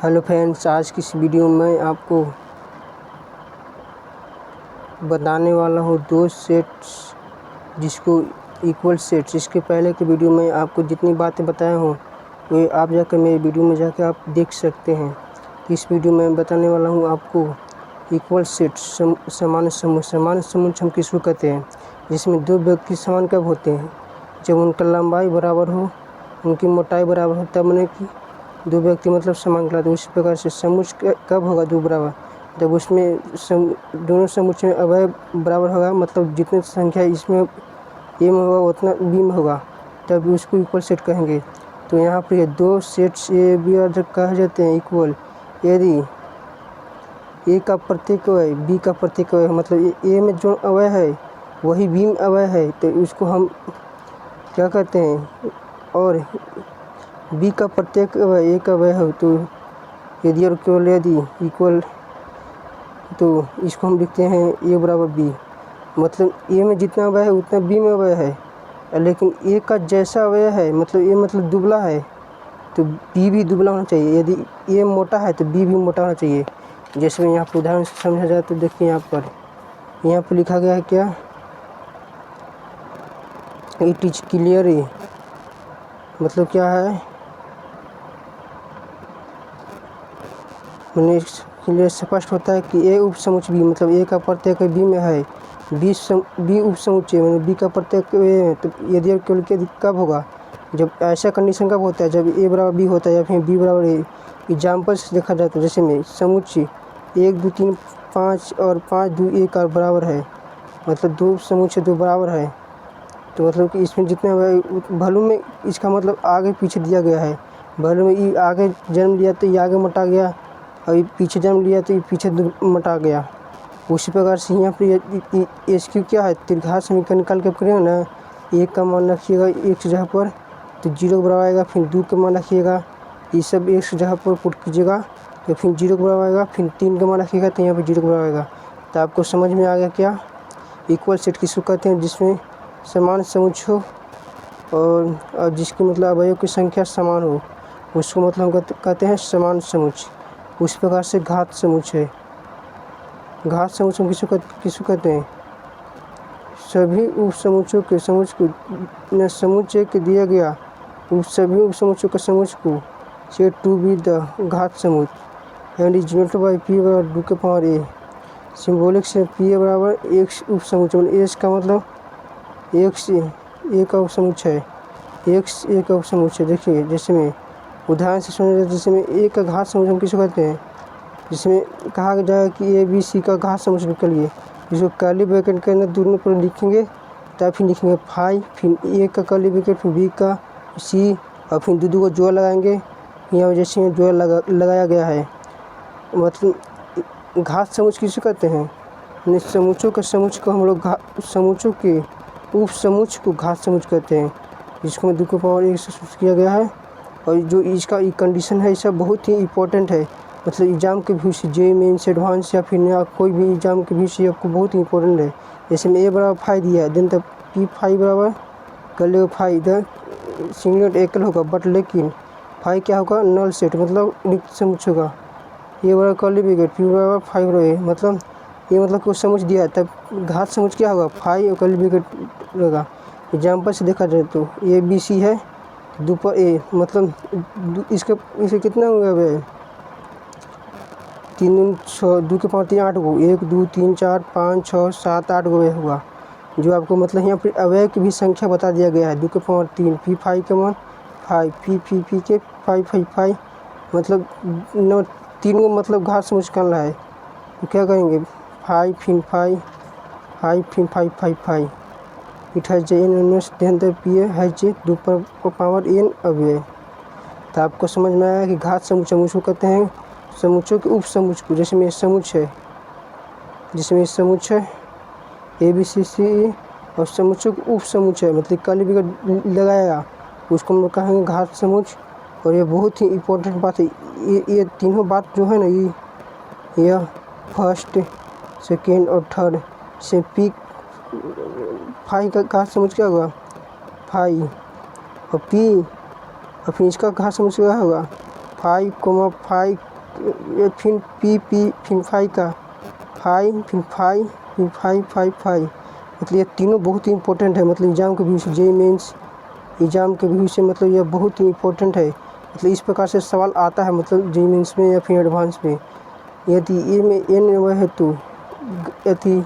Hello friends, आज की इस वीडियो में आपको बताने वाला हूँ दो सेट्स जिसको इक्वल सेट्स। इसके पहले के वीडियो में आपको जितनी बातें बताया हूँ वे आप जाकर मेरे वीडियो में जाकर आप देख सकते हैं। इस वीडियो में बताने वाला हूँ आपको इक्वल सेट्स, समान समूह। समान समूह हम किसको कहते हैं? जिसमें दो व्यक्ति समान कब होते हैं? जब उनका लंबाई बराबर हो, उनकी मोटाई बराबर हो, तब मैंने कि दो व्यक्ति मतलब समान कहलाते। उसी प्रकार से समोच्च कब होगा दो बराबर? जब उसमें दोनों समोच्च में अवयव बराबर होगा, मतलब जितनी संख्या इसमें ए में होगा उतना बी में होगा, तब उसको इक्वल सेट कहेंगे। तो यहाँ पर ये दो सेट्स ए बी और जब कहे जाते हैं इक्वल, यदि ए का प्रत्येक अवयव बी का प्रत्येक अवयव, मतलब ए में जो अवयव है वही बी में अवयव है, तो उसको हम क्या कहते हैं? और बी का प्रत्येक अवयव ए का अवयव है, तो यदि और केवल यदि इक्वल, तो इसको हम लिखते हैं ए बराबर बी। मतलब ए में जितना अवयव है उतना बी में अवयव है, लेकिन ए का जैसा अवयव है, मतलब ए मतलब दुबला है तो बी भी दुबला होना चाहिए। यदि ए मोटा है तो बी भी मोटा होना चाहिए। जैसे मैं यहाँ पर उदाहरण से समझा जाए तो देखिए, यहाँ पर लिखा गया है क्या? इट इज क्लियर ए, मतलब क्या है? मैंने क्लियर स्पष्ट होता है कि ए उपसमुच्चय बी, मतलब ए का प्रत्येक बी में है, बी उपसमुच्चय मैंने बी का प्रत्येक ए है। तो यदि और केवल के कब होगा? जब ऐसा कंडीशन कब होता है? जब ए बराबर बी होता है या फिर बी बराबर ए। एग्जाम्पल से देखा जाए तो जैसे में समुच्चय 1 2 3 5 और 5 2 1 और बराबर है, मतलब दो समुच्चय दो बराबर है, तो मतलब कि इसमें जितने वैल्यू में इसका मतलब आगे पीछे दिया गया है। वैल्यू में ये आगे जन्म लिया तो ये आगे मटा गया, और ये पीछे जन्म लिया तो ये पीछे मटा गया। उसी प्रकार से यहाँ पर एस क्यू क्या है? त्रिघात समीकरण निकाल के करेंगे ना, एक का मान रखिएगा एक की जगह पर तो 0 के बराबर आएगा, फिर 2 का मान रखिएगा, ये सब एक की जगह पर पुट कीजिएगा तो फिर 0 के बराबर आएगा, फिर 3 का मान रखिएगा तो यहाँ पर 0 के बराबर आएगा। तो आपको समझ में आ गया क्या इक्वल सेट किसको कहते हैं? जिसमें समान समुच्चय हो और जिसकी मतलब अवयव की संख्या समान हो, उसको मतलब हम कहते हैं समान समुच्चय। उस प्रकार से घात समुच्चय किसको कहते हैं? सभी उपसमुच्चयों के समुच्चय के दिया गया सभी उपसमुच्चयों के समुच्चय को सेट टू बी द घात समुच्चय and is denoted by P बराबर 2 के पावर ए। सिंबॉलिक से पी बराबर एक उपसमुच्चय, एस का मतलब एक से ए का उपसमुच्चय, एक का उपसमुच्चय। देखिए जैसे में उदाहरण से समझ जाए, जैसे में ए का घात समुच्चय हम किसको कहते हैं? जिसमें कहा जाए कि ए बी सी का घात समुच्चय निकालिए, जिसको कर्ली ब्रैकेट के अंदर दोनों पर लिखेंगे, तब फिर लिखेंगे फाई, फिर ए का कर्ली ब्रैकेट, फिर बी का सी, और फिर दो को जोड़ लगाएंगे। यहाँ जैसे में जोड़ लगाया गया है, मतलब घात समुच्चय किसे कहते हैं? समुच्चयों के समुच्चय को हम लोग समुच्चयों के उपसमुच्चय को घात समुच्चय कहते हैं, जिसको में 2 के पावर 1 से सूचित किया गया है। और जो इसका कंडीशन है, सब बहुत ही इंपॉर्टेंट है, मतलब एग्जाम के व्यू से, जे मेन्स एडवांस या फिर नया कोई भी एग्जाम के व्यू से आपको बहुत ही इंपॉर्टेंट है। जैसे में ए बराबर 5 दिया है, देन तक पी 5 बराबर कर ले 5 इधर सिंगलेट एकल होगा, बट लेकिन 5 क्या होगा? नल सेट, मतलब रिक्त समुच्चय होगा। ए बराबर कर ले ब्रैकेट पी बराबर 5 रहे, मतलब ये मतलब कुछ समझ दिया है, तब घात समुच्चय क्या होगा? 5 और कर्ली ब्रैकेट रहेगा। एग्जाम्पल से देखा जाए तो ए बी सी है, 2 पर ए, मतलब इसके कितना हो गया? 3 6 2 के पावर 3 8 गो, 1 2 3 4 5 6 7 8 गो हुआ, जो आपको मतलब यहाँ पर अवयव की भी संख्या बता दिया गया है। 2 के पावर 3 पी 5 के मान 5 पी के 5 मतलब 3 को मतलब घात समुच्चय करना है, तो क्या करेंगे? 5 फिर 5 फिर 5 it has J N inverse then the P has J 2 पर पावर एन अवयव। तो आपको समझ में आया कि घात समुच्चय उसको कहते हैं समुच्चयों के उपसमुच्चय को। जैसे में समुच्चय ए बी सी सी और समुच्चय के उपसमुच्चय, मतलब कर्ली ब्रैकेट लगाया, उसको हम लोग कहेंगे घात समुच्चय। और ये बहुत ही इम्पोर्टेंट बात है, ये तीनों बात जो है ना, ये फर्स्ट सेकेंड और थर्ड से पी 5 का घात समुच्चय क्या होगा? 5 और पी, और फिर इसका घात समुच्चय क्या होगा? 5 5 ये फिर पी फिर फाई का फाई फिर फाई फिर फाई मतलब ये तीनों बहुत ही इंपॉर्टेंट है, मतलब एग्ज़ाम के व्यू से, जेईई मेंस एग्ज़ाम के व्यू से मतलब ये बहुत ही इंपॉर्टेंट है। मतलब इस प्रकार से सवाल आता है, मतलब जेईई मेंस में या फिर एडवांस में। यदि ए में एन अवयव है तो यदि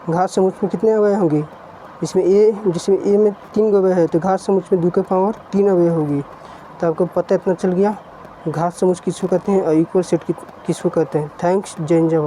घात समुच्चय में कितने अवयव होंगे? जिसमें ए में 3 अवयव है तो घात समुच्चय में 2 के पावर 3 अवयव होगी। तो आपको पता इतना चल गया घात समुच्चय किसको कहते हैं और इक्वल सेट किसको कहते हैं। थैंक्स, जय हिंद।